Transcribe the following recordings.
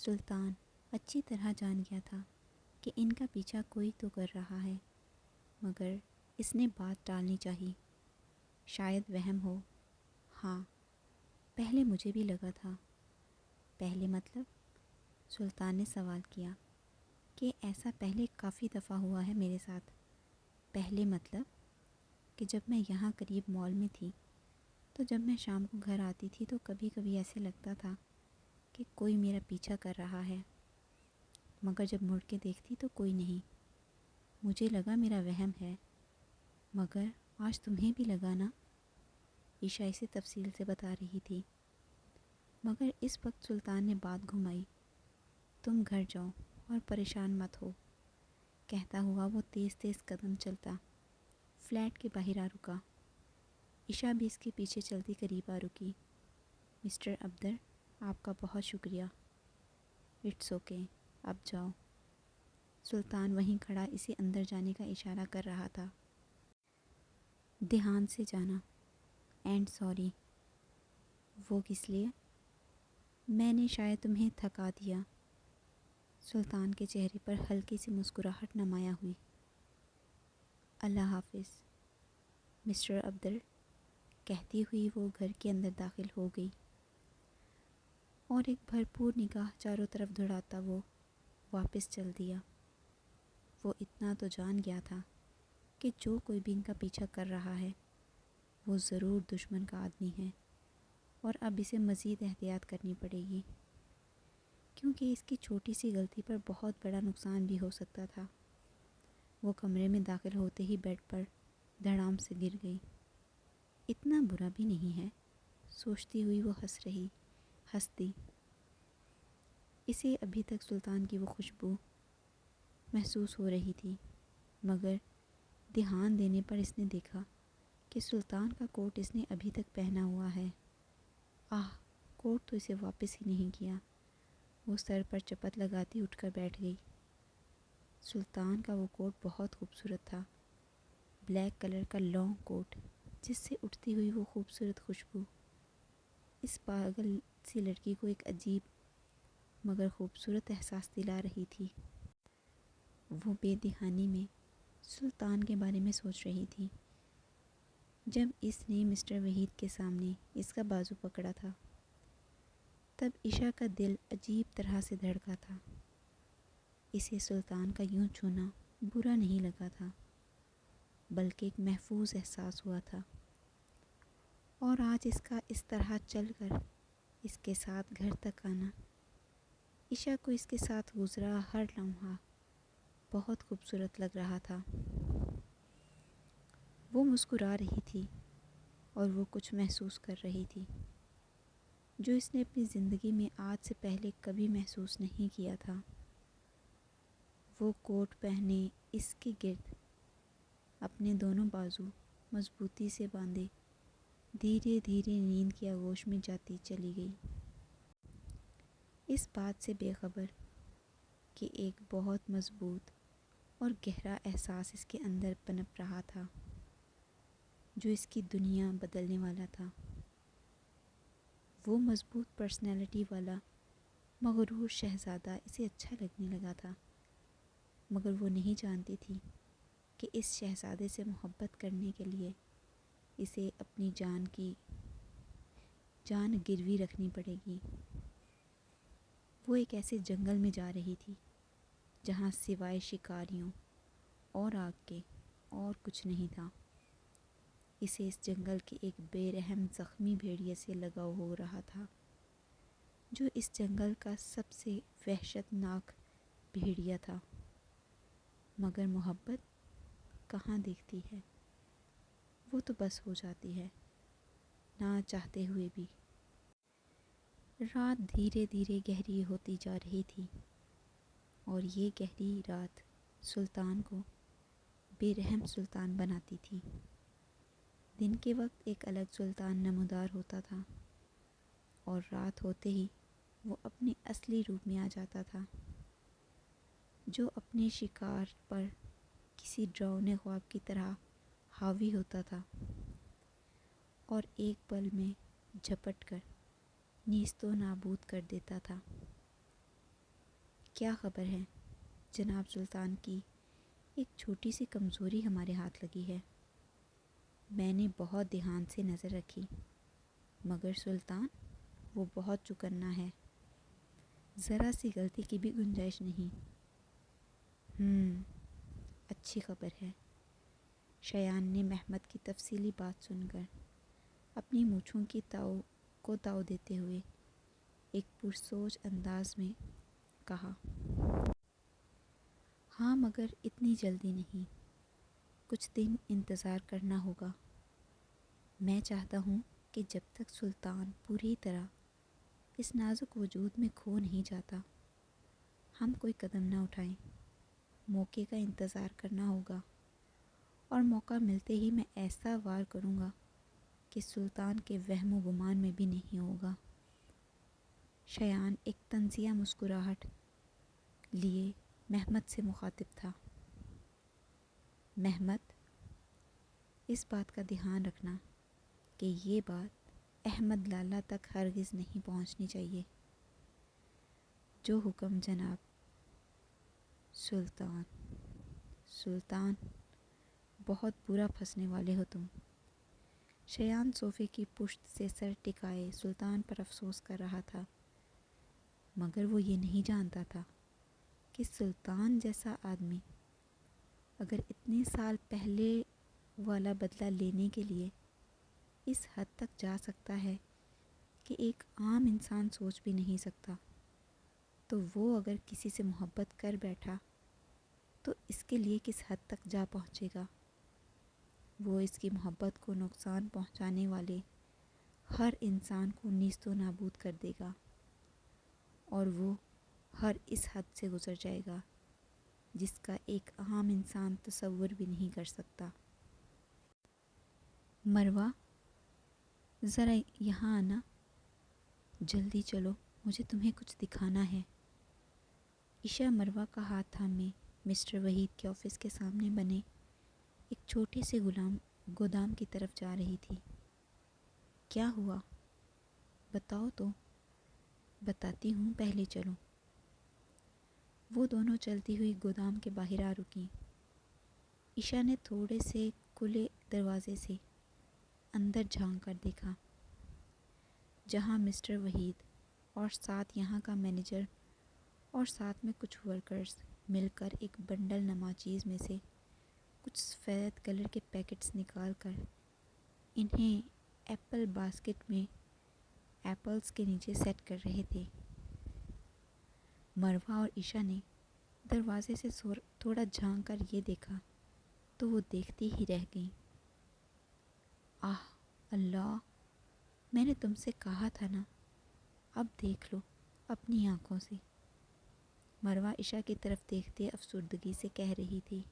سلطان اچھی طرح جان گیا تھا کہ ان کا پیچھا کوئی تو کر رہا ہے، مگر اس نے بات ٹالنی چاہی۔ شاید وہم ہو۔ ہاں، پہلے مجھے بھی لگا تھا۔ پہلے مطلب؟ سلطان نے سوال کیا کہ ایسا پہلے کافی دفعہ ہوا ہے میرے ساتھ۔ پہلے مطلب کہ جب میں یہاں قریب مال میں تھی تو جب میں شام کو گھر آتی تھی تو کبھی کبھی ایسے لگتا تھا کہ کوئی میرا پیچھا کر رہا ہے، مگر جب مڑ کے دیکھتی تو کوئی نہیں۔ مجھے لگا میرا وہم ہے، مگر آج تمہیں بھی لگا نا؟ عشاء اسے تفصیل سے بتا رہی تھی، مگر اس وقت سلطان نے بات گھمائی۔ تم گھر جاؤ اور پریشان مت ہو، کہتا ہوا وہ تیز تیز قدم چلتا فلیٹ کے باہر آ رکا۔ عشاء بھی اس کے پیچھے چلتی قریب آ رکی۔ مسٹر عبدر، آپ کا بہت شکریہ۔ اٹس اوکے، اب جاؤ۔ سلطان وہیں کھڑا اسے اندر جانے کا اشارہ کر رہا تھا۔ دھیان سے جانا۔ And sorry. وہ کس لیے؟ میں نے شاید تمہیں تھکا دیا۔ سلطان کے چہرے پر ہلکی سی مسکراہٹ نمایاں ہوئی۔ اللہ حافظ مسٹر عبدر، کہتی ہوئی وہ گھر کے اندر داخل ہو گئی، اور ایک بھرپور نگاہ چاروں طرف دوڑاتا وہ واپس چل دیا۔ وہ اتنا تو جان گیا تھا کہ جو کوئی بھی ان کا پیچھا کر رہا ہے وہ ضرور دشمن کا آدمی ہے، اور اب اسے مزید احتیاط کرنی پڑے گی، کیونکہ اس کی چھوٹی سی غلطی پر بہت بڑا نقصان بھی ہو سکتا تھا۔ وہ کمرے میں داخل ہوتے ہی بیڈ پر دھڑام سے گر گئی۔ اتنا برا بھی نہیں ہے، سوچتی ہوئی وہ ہنستی۔ اسے ابھی تک سلطان کی وہ خوشبو محسوس ہو رہی تھی، مگر دھیان دینے پر اس نے دیکھا کہ سلطان کا کوٹ اس نے ابھی تک پہنا ہوا ہے۔ کوٹ تو اسے واپس ہی نہیں کیا۔ وہ سر پر چپت لگاتی اٹھ کر بیٹھ گئی۔ سلطان کا وہ کوٹ بہت خوبصورت تھا، بلیک کلر کا لانگ کوٹ جس سے اٹھتی ہوئی وہ خوبصورت خوشبو اس پاگل سی لڑکی کو ایک عجیب مگر خوبصورت احساس دلا رہی تھی۔ وہ بے دھیانی میں سلطان کے بارے میں سوچ رہی تھی جب اس نے مسٹر وحید کے سامنے اس کا بازو پکڑا تھا۔ تب عشاء کا دل عجیب طرح سے دھڑکا تھا۔ اسے سلطان کا یوں چھونا برا نہیں لگا تھا، بلکہ ایک محفوظ احساس ہوا تھا، اور آج اس کا اس طرح چل کر اس کے ساتھ گھر تک آنا، عشاء کو اس کے ساتھ گزرا ہر لمحہ بہت خوبصورت لگ رہا تھا۔ وہ مسکرا رہی تھی اور وہ کچھ محسوس کر رہی تھی جو اس نے اپنی زندگی میں آج سے پہلے کبھی محسوس نہیں کیا تھا۔ وہ کوٹ پہنے اس کے گرد اپنے دونوں بازو مضبوطی سے باندھے دھیرے دھیرے نیند کی آغوش میں جاتی چلی گئی، اس بات سے بے خبر کہ ایک بہت مضبوط اور گہرا احساس اس کے اندر پنپ رہا تھا جو اس کی دنیا بدلنے والا تھا۔ وہ مضبوط پرسنالٹی والا مغرور شہزادہ اسے اچھا لگنے لگا تھا، مگر وہ نہیں جانتی تھی کہ اس شہزادے سے محبت کرنے کے لیے اسے اپنی جان گروی رکھنی پڑے گی۔ وہ ایک ایسے جنگل میں جا رہی تھی جہاں سوائے شکاریوں اور آگ کے اور کچھ نہیں تھا۔ اسے اس جنگل کے ایک بے رحم زخمی بھیڑیے سے لگاؤ ہو رہا تھا جو اس جنگل کا سب سے وحشت ناک بھیڑیا تھا، مگر محبت کہاں دیکھتی ہے، وہ تو بس ہو جاتی ہے نہ چاہتے ہوئے بھی۔ رات دھیرے دھیرے گہری ہوتی جا رہی تھی، اور یہ گہری رات سلطان کو بے رحم سلطان بناتی تھی۔ دن کے وقت ایک الگ سلطان نمودار ہوتا تھا، اور رات ہوتے ہی وہ اپنے اصلی روپ میں آ جاتا تھا، جو اپنے شکار پر کسی ڈراؤنے خواب کی طرح حاوی ہوتا تھا اور ایک پل میں جھپٹ کر نیست و نابود کر دیتا تھا۔ کیا خبر ہے؟ جناب سلطان کی ایک چھوٹی سی کمزوری ہمارے ہاتھ لگی ہے۔ میں نے بہت دھیان سے نظر رکھی، مگر سلطان وہ بہت چکنا ہے، ذرا سی غلطی کی بھی گنجائش نہیں۔ اچھی خبر ہے۔ شایان نے مہمت کی تفصیلی بات سن کر اپنی مونچھوں کی تاؤ دیتے ہوئے ایک پرسوچ انداز میں کہا، ہاں مگر اتنی جلدی نہیں، کچھ دن انتظار کرنا ہوگا۔ میں چاہتا ہوں کہ جب تک سلطان پوری طرح اس نازک وجود میں کھو نہیں جاتا، ہم کوئی قدم نہ اٹھائیں۔ موقع کا انتظار کرنا ہوگا، اور موقع ملتے ہی میں ایسا وار کروں گا کہ سلطان کے وہم و گمان میں بھی نہیں ہوگا۔ شایان ایک طنزیہ مسکراہٹ لیے مہمت سے مخاطب تھا۔ مہمت، اس بات کا دھیان رکھنا کہ یہ بات احمد لالہ تک ہرگز نہیں پہنچنی چاہیے۔ جو حکم جناب۔ سلطان، بہت برا پھنسنے والے ہو تم۔ شایان صوفے کی پشت سے سر ٹکائے سلطان پر افسوس کر رہا تھا، مگر وہ یہ نہیں جانتا تھا کہ سلطان جیسا آدمی اگر اتنے سال پہلے والا بدلہ لینے کے لیے اس حد تک جا سکتا ہے کہ ایک عام انسان سوچ بھی نہیں سکتا، تو وہ اگر کسی سے محبت کر بیٹھا تو اس کے لیے کس حد تک جا پہنچے گا۔ وہ اس کی محبت کو نقصان پہنچانے والے ہر انسان کو نیست و نابود کر دے گا، اور وہ ہر اس حد سے گزر جائے گا جس کا ایک عام انسان تصور بھی نہیں کر سکتا۔ مروہ، ذرا یہاں آنا، جلدی چلو، مجھے تمہیں کچھ دکھانا ہے۔ عشا مروہ کا ہاتھ تھامے مسٹر وحید کے آفس کے سامنے بنے ایک چھوٹے سے گودام کی طرف جا رہی تھی۔ کیا ہوا؟ بتاؤ تو۔ بتاتی ہوں، پہلے چلو۔ وہ دونوں چلتی ہوئی گودام کے باہر آ رکیں۔ عشا نے تھوڑے سے کھلے دروازے سے اندر جھانک کر دیکھا، جہاں مسٹر وحید اور ساتھ یہاں کا مینیجر اور ساتھ میں کچھ ورکرز مل کر ایک بنڈل نما چیز میں سے کچھ سفید کلر کے پیکٹس نکال کر انہیں ایپل باسکٹ میں ایپلز کے نیچے سیٹ کر رہے تھے۔ مروہ اور عشا نے دروازے سے تھوڑا جھانک کر یہ دیکھا تو وہ دیکھتی ہی رہ گئیں۔ آہ اللہ، میں نے تم سے کہا تھا نا، اب دیکھ لو اپنی آنکھوں سے۔ مروہ عشا کی طرف دیکھتے افسردگی سے کہہ رہی تھی،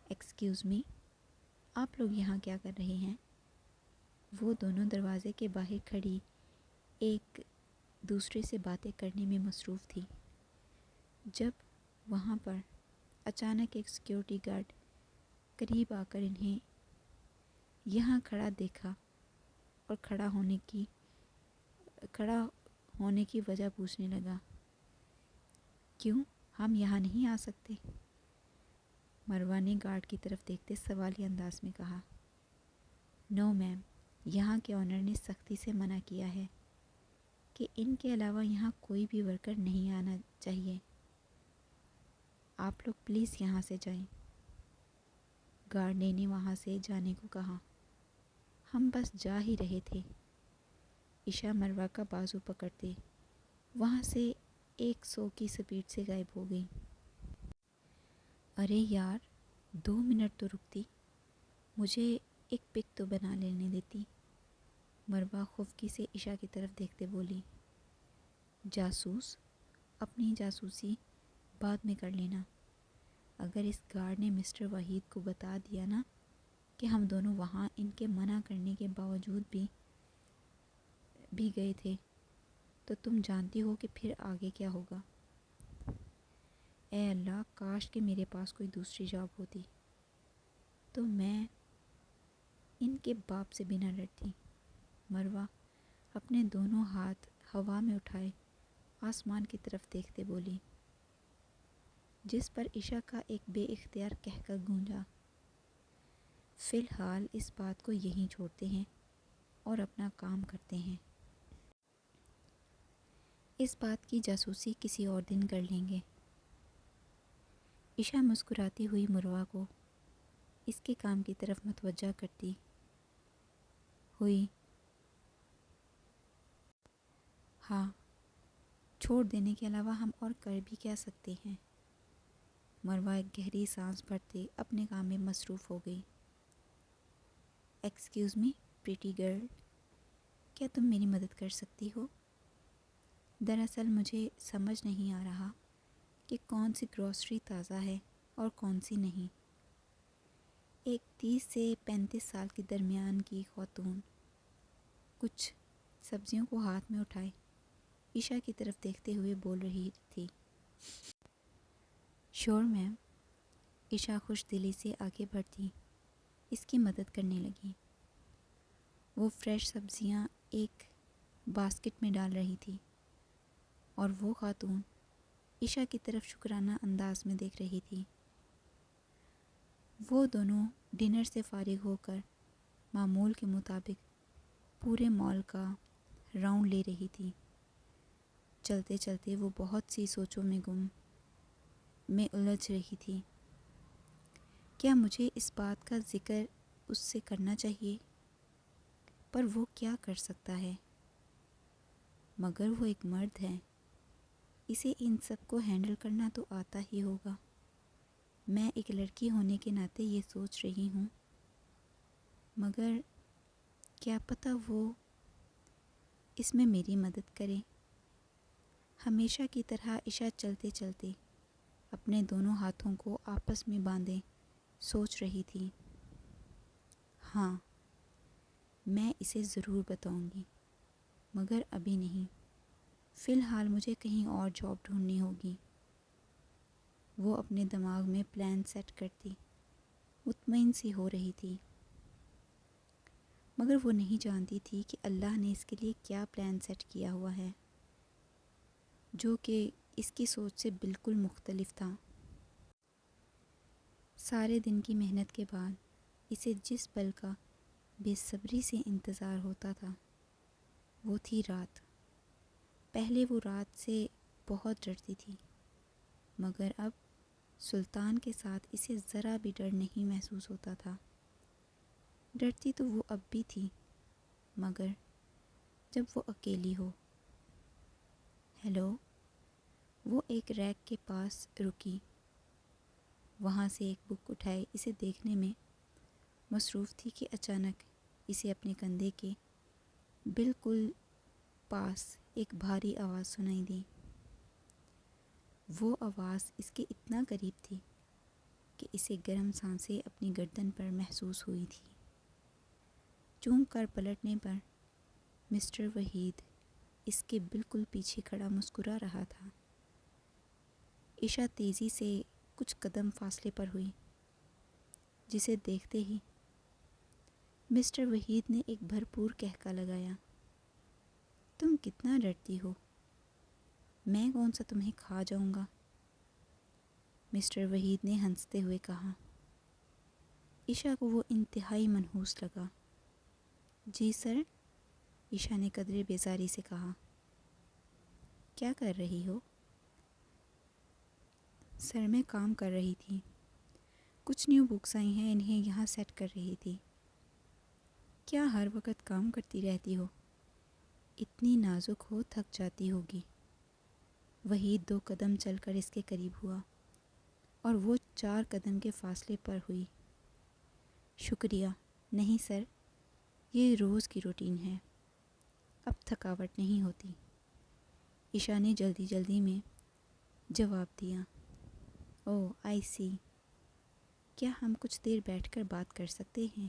ایکسکیوز می، آپ لوگ یہاں کیا کر رہے ہیں؟ وہ دونوں دروازے کے باہر کھڑی ایک دوسرے سے باتیں کرنے میں مصروف تھی، جب وہاں پر اچانک ایک سیکیورٹی گارڈ قریب آ کر انہیں یہاں کھڑا دیکھا اور کھڑا ہونے کی وجہ پوچھنے لگا، کیوں ہم یہاں نہیں آ سکتے؟ مروہ نے گارڈ کی طرف دیکھتے سوالیہ انداز میں کہا، نو میم، یہاں کے آنر نے سختی سے منع کیا ہے کہ ان کے علاوہ یہاں کوئی بھی ورکر نہیں آنا چاہیے۔ آپ لوگ پلیز یہاں سے جائیں۔ گارڈ نے وہاں سے جانے کو کہا۔ ہم بس جا ہی رہے تھے۔ عشا مروہ کا بازو پکڑتے وہاں سے 100 کی سپیڈ سے غائب ہو گئی۔ ارے یار، 2 منٹ تو رکتی، مجھے ایک پک تو بنا لینے دیتی۔ مروہ خفگی سے عشا کی طرف دیکھتے بولی، جاسوس، اپنی جاسوسی بعد میں کر لینا۔ اگر اس گارڈ نے مسٹر وحید کو بتا دیا نا کہ ہم دونوں وہاں ان کے منع کرنے کے باوجود بھی گئے تھے، تو تم جانتی ہو کہ پھر آگے کیا ہوگا۔ اے اللہ، کاش کہ میرے پاس کوئی دوسری جاب ہوتی تو میں ان کے باپ سے بھی نہ ڈرتی۔ مروہ اپنے دونوں ہاتھ ہوا میں اٹھائے آسمان کی طرف دیکھتے بولی، جس پر عشا کا ایک بے اختیار کہکہ گونجا۔ فی الحال اس بات کو یہیں چھوڑتے ہیں اور اپنا کام کرتے ہیں۔ اس بات کی جاسوسی کسی اور دن کر لیں گے۔ عشا مسکراتی ہوئی مروہ کو اس کے کام کی طرف متوجہ کرتی ہوئی، ہاں، چھوڑ دینے کے علاوہ ہم اور کر بھی کیا سکتے ہیں؟ مروہ ایک گہری سانس بھرتے اپنے کام میں مصروف ہو گئی۔ ایکسکیوز می پریٹی گرل، کیا تم میری مدد کر سکتی ہو؟ دراصل مجھے سمجھ نہیں آ رہا کہ کون سی گروسری تازہ ہے اور کون سی نہیں۔ ایک 30 سے 35 سال کے درمیان کی خاتون کچھ سبزیوں کو ہاتھ میں اٹھائے عشا کی طرف دیکھتے ہوئے بول رہی تھی۔ شور میم۔ عشا خوش دلی سے آگے بڑھتی اس کی مدد کرنے لگی۔ وہ فریش سبزیاں ایک باسکٹ میں ڈال رہی تھی اور وہ خاتون عشا کی طرف شکرانہ انداز میں دیکھ رہی تھی۔ وہ دونوں ڈنر سے فارغ ہو کر معمول کے مطابق پورے مال کا راؤنڈ لے رہی تھی۔ چلتے چلتے وہ بہت سی سوچوں میں الجھ رہی تھی۔ کیا مجھے اس بات کا ذکر اس سے کرنا چاہیے؟ پر وہ کیا کر سکتا ہے؟ مگر وہ ایک مرد ہے، اسے ان سب کو ہینڈل کرنا تو آتا ہی ہوگا۔ میں ایک لڑکی ہونے کے ناطے یہ سوچ رہی ہوں، مگر کیا پتہ وہ اس میں میری مدد کرے۔ ہمیشہ کی طرح عشا چلتے چلتے اپنے دونوں ہاتھوں کو آپس میں باندھے سوچ رہی تھی۔ ہاں، میں اسے ضرور بتاؤں گی، مگر ابھی نہیں۔ فی الحال مجھے کہیں اور جاب ڈھونڈنی ہوگی۔ وہ اپنے دماغ میں پلان سیٹ کرتی مطمئن سی ہو رہی تھی، مگر وہ نہیں جانتی تھی کہ اللہ نے اس کے لیے کیا پلان سیٹ کیا ہوا ہے، جو کہ اس کی سوچ سے بالکل مختلف تھا۔ سارے دن کی محنت کے بعد اسے جس پل کا بے صبری سے انتظار ہوتا تھا وہ تھی رات۔ پہلے وہ رات سے بہت ڈرتی تھی، مگر اب سلطان کے ساتھ اسے ذرا بھی ڈر نہیں محسوس ہوتا تھا۔ ڈرتی تو وہ اب بھی تھی، مگر جب وہ اکیلی ہو۔ ہیلو، وہ ایک ریک کے پاس رکی، وہاں سے ایک بک اٹھائے اسے دیکھنے میں مصروف تھی کہ اچانک اسے اپنے کندھے کے بالکل پاس ایک بھاری آواز سنائی دی۔ وہ آواز اس کے اتنا قریب تھی کہ اسے گرم سانسیں اپنی گردن پر محسوس ہوئی تھی۔ چونک کر پلٹنے پر مسٹر وحید اس کے بالکل پیچھے کھڑا مسکرا رہا تھا۔ عشا تیزی سے کچھ قدم فاصلے پر ہوئی، جسے دیکھتے ہی مسٹر وحید نے ایک بھرپور کہکہ لگایا۔ تم کتنا ڈرتی ہو، میں کون سا تمہیں کھا جاؤں گا؟ مسٹر وحید نے ہنستے ہوئے کہا۔ عشا کو وہ انتہائی منحوس لگا۔ جی سر، عشا نے قدرے بیزاری سے کہا۔ کیا کر رہی ہو؟ سر میں کام کر رہی تھی، کچھ نیو بکس آئی ہیں، انہیں یہاں سیٹ کر رہی تھی۔ کیا ہر وقت کام کرتی رہتی ہو؟ اتنی نازک ہو تھک جاتی ہوگی۔ وحید 2 قدم چل کر اس کے قریب ہوا اور وہ 4 قدم کے فاصلے پر ہوئی۔ شکریہ، نہیں سر، یہ روز کی روٹین ہے، اب تھکاوٹ نہیں ہوتی، عشا نے جلدی جلدی میں جواب دیا۔ اوہ آئی سی، کیا ہم کچھ دیر بیٹھ کر بات کر سکتے ہیں؟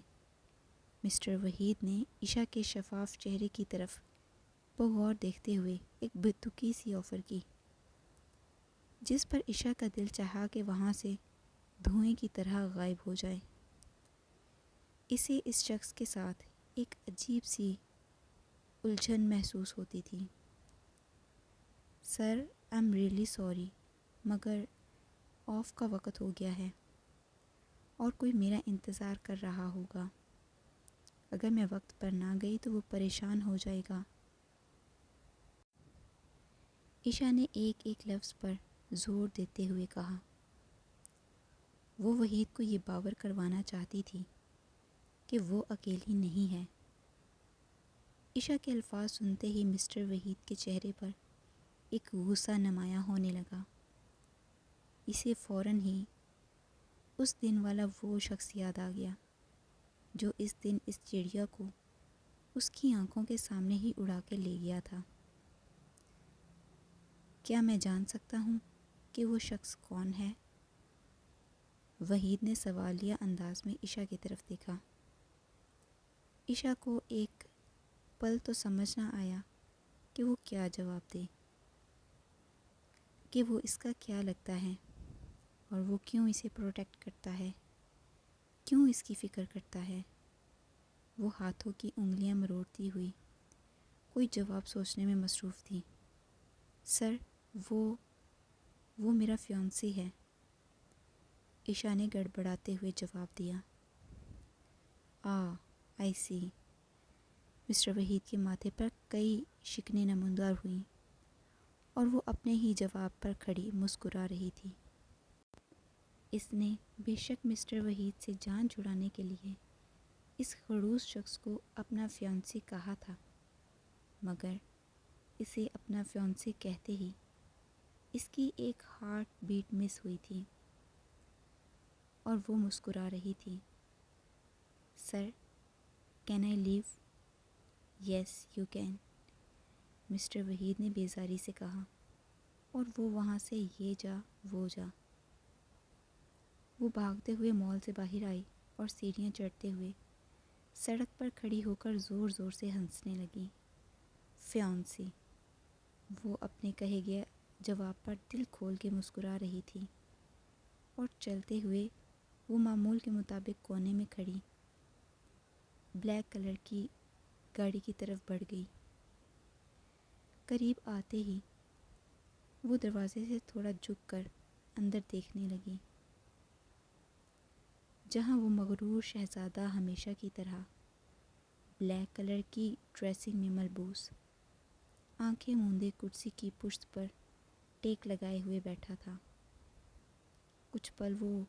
مسٹر وحید نے عشا کے شفاف چہرے کی طرف بغور دیکھتے ہوئے ایک بتکی سی آفر کی، جس پر عشا کا دل چاہا کہ وہاں سے دھوئیں کی طرح غائب ہو جائے۔ اسے اس شخص کے ساتھ ایک عجیب سی الجھن محسوس ہوتی تھی۔ سر آئی ایم ریئلی سوری، مگر آف کا وقت ہو گیا ہے اور کوئی میرا انتظار کر رہا ہوگا۔ اگر میں وقت پر نہ گئی تو وہ پریشان ہو جائے گا۔ عشا نے ایک ایک لفظ پر زور دیتے ہوئے کہا۔ وہ وحید کو یہ باور کروانا چاہتی تھی کہ وہ اکیلی نہیں ہے۔ عشا کے الفاظ سنتے ہی مسٹر وحید کے چہرے پر ایک غصہ نمایاں ہونے لگا۔ اسے فوراً ہی اس دن والا وہ شخص یاد آ گیا جو اس دن اس چڑیا کو اس کی آنکھوں کے سامنے ہی اڑا کے لے گیا تھا۔ کیا میں جان سکتا ہوں کہ وہ شخص کون ہے؟ وحید نے سوالیہ انداز میں عشا کی طرف دیکھا۔ عشا کو ایک پل تو سمجھ نہ آیا کہ وہ کیا جواب دے، کہ وہ اس کا کیا لگتا ہے اور وہ کیوں اسے پروٹیکٹ کرتا ہے، کیوں اس کی فکر کرتا ہے۔ وہ ہاتھوں کی انگلیاں مروڑتی ہوئی کوئی جواب سوچنے میں مصروف تھی۔ سر، وہ میرا فیانسی ہے، عشا نے گڑبڑاتے ہوئے جواب دیا۔ آئی سی۔ مسٹر وحید کے ماتھے پر کئی شکنیں نمودار ہوئیں اور وہ اپنے ہی جواب پر کھڑی مسکرا رہی تھی۔ اس نے بے شک مسٹر وحید سے جان چھڑانے کے لیے اس خڑوس شخص کو اپنا فیانسی کہا تھا، مگر اسے اپنا فیانسی کہتے ہی اس کی ایک ہارٹ بیٹ مس ہوئی تھی اور وہ مسکرا رہی تھی۔ Sir, can I leave? Yes you can, mister Waheed نے بیزاری سے کہا، اور وہ وہاں سے یہ جا وہ جا۔ وہ بھاگتے ہوئے مال سے باہر آئی اور سیڑھیاں چڑھتے ہوئے سڑک پر کھڑی ہو کر زور زور سے ہنسنے لگی۔ فیانسی! وہ اپنے کہے گئے جواب پر دل کھول کے مسکرا رہی تھی اور چلتے ہوئے وہ معمول کے مطابق کونے میں کھڑی بلیک کلر کی گاڑی کی طرف بڑھ گئی۔ قریب آتے ہی وہ دروازے سے تھوڑا جھک کر اندر دیکھنے لگی، جہاں وہ مغرور شہزادہ ہمیشہ کی طرح بلیک کلر کی ڈریسنگ میں ملبوس، آنکھیں موندے کرسی کی پشت پر ٹیک لگائے ہوئے بیٹھا تھا۔ کچھ پل وہ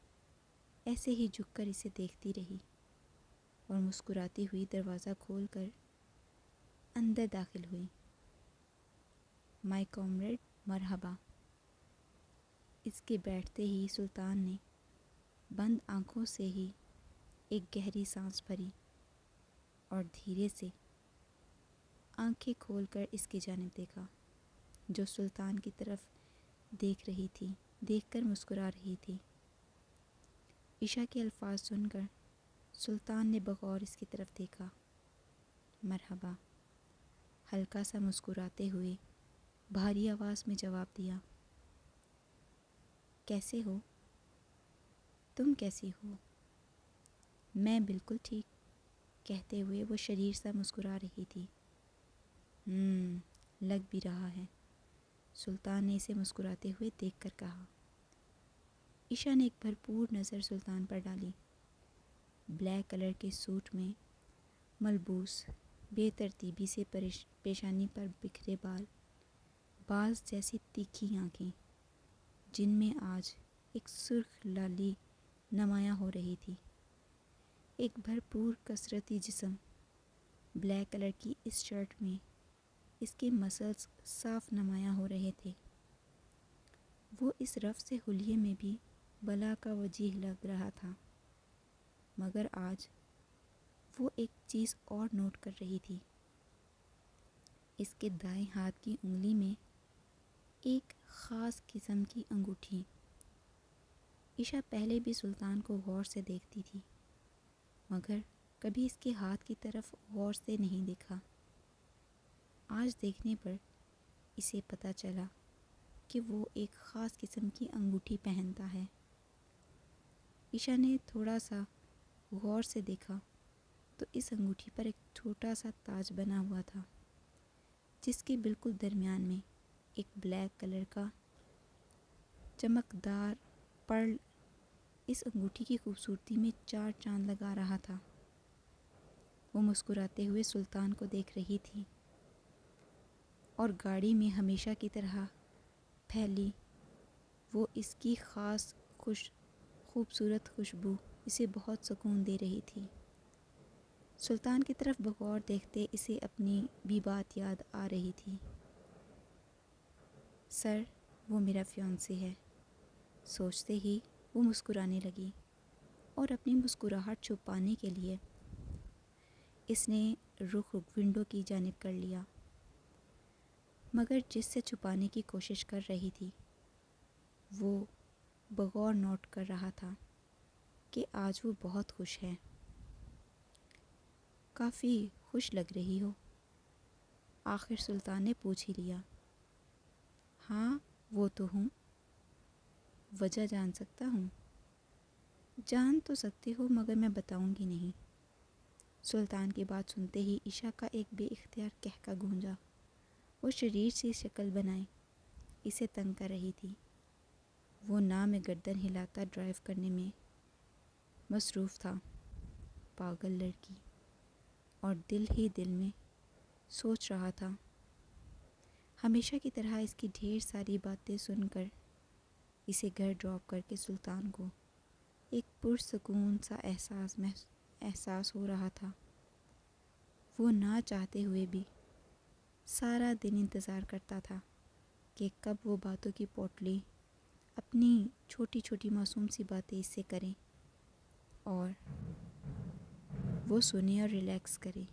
ایسے ہی جھک کر اسے دیکھتی رہی اور مسکراتی ہوئی دروازہ کھول کر اندر داخل ہوئی۔ مائی کامریڈ، مرحبا! اس کے بیٹھتے ہی سلطان نے بند آنکھوں سے ہی ایک گہری سانس بھری اور دھیرے سے آنکھیں کھول کر اس کی جانب دیکھا، جو سلطان کی طرف دیکھ رہی تھی، دیکھ کر مسکرا رہی تھی۔ عشا کے الفاظ سن کر سلطان نے بغور اس کی طرف دیکھا۔ مرحبا! ہلکا سا مسکراتے ہوئے بھاری آواز میں جواب دیا۔ کیسے ہو؟ تم کیسی ہو؟ میں بالکل ٹھیک، کہتے ہوئے وہ شریر سا مسکرا رہی تھی۔ لگ بھی رہا ہے، سلطان نے اسے مسکراتے ہوئے دیکھ کر کہا۔ عشا نے ایک بھرپور نظر سلطان پر ڈالی۔ بلیک کلر کے سوٹ میں ملبوس، بے ترتیبی سے پیشانی پر بکھرے بال، باز جیسی تیکھی آنکھیں جن میں آج ایک سرخ لالی نمایاں ہو رہی تھی، ایک بھرپور کثرتی جسم۔ بلیک کلر کی اس شرٹ میں اس کے مسلز صاف نمایاں ہو رہے تھے۔ وہ اس رف سے حلیے میں بھی بلا کا وجیح لگ رہا تھا، مگر آج وہ ایک چیز اور نوٹ کر رہی تھی۔ اس کے دائیں ہاتھ کی انگلی میں ایک خاص قسم کی انگوٹھی۔ عشا پہلے بھی سلطان کو غور سے دیکھتی تھی، مگر کبھی اس کے ہاتھ کی طرف غور سے نہیں دیکھا۔ آج دیکھنے پر اسے پتہ چلا کہ وہ ایک خاص قسم کی انگوٹھی پہنتا ہے۔ عشا نے تھوڑا سا غور سے دیکھا تو اس انگوٹھی پر ایک چھوٹا سا تاج بنا ہوا تھا، جس کے بالکل درمیان میں ایک بلیک کلر کا چمکدار پرل اس انگوٹھی کی خوبصورتی میں 4 چاند لگا رہا تھا۔ وہ مسکراتے ہوئے سلطان کو دیکھ رہی تھی اور گاڑی میں ہمیشہ کی طرح پھیلی وہ اس کی خاص خوبصورت خوشبو اسے بہت سکون دے رہی تھی۔ سلطان کی طرف بغور دیکھتے اسے اپنی بھی بات یاد آ رہی تھی۔ سر، وہ میرا فیانسی ہے۔ سوچتے ہی وہ مسکرانے لگی اور اپنی مسکراہٹ چھپانے کے لیے اس نے رخ ونڈو کی جانب کر لیا، مگر جس سے چھپانے کی کوشش کر رہی تھی وہ بغور نوٹ کر رہا تھا کہ آج وہ بہت خوش ہے۔ کافی خوش لگ رہی ہو، آخر سلطان نے پوچھ ہی لیا۔ ہاں وہ تو ہوں، وجہ جان سکتا ہوں؟ جان تو سکتے ہو مگر میں بتاؤں گی نہیں۔ سلطان کی بات سنتے ہی عشا کا ایک بے اختیار قہقہ گونجا۔ وہ شریر سی شکل بنائے اسے تنگ کر رہی تھی۔ وہ نہ میں گردن ہلاتا ڈرائیو کرنے میں مصروف تھا۔ پاگل لڑکی، اور دل ہی دل میں سوچ رہا تھا، ہمیشہ کی طرح اس کی ڈھیر ساری باتیں سن کر اسے گھر ڈراپ کر کے سلطان کو ایک پرسکون سا احساس ہو رہا تھا۔ وہ نہ چاہتے ہوئے بھی سارا دن انتظار کرتا تھا کہ کب وہ باتوں کی پوٹلی اپنی چھوٹی چھوٹی معصوم سی باتیں اس سے کریں اور وہ سنے اور ریلیکس کرے۔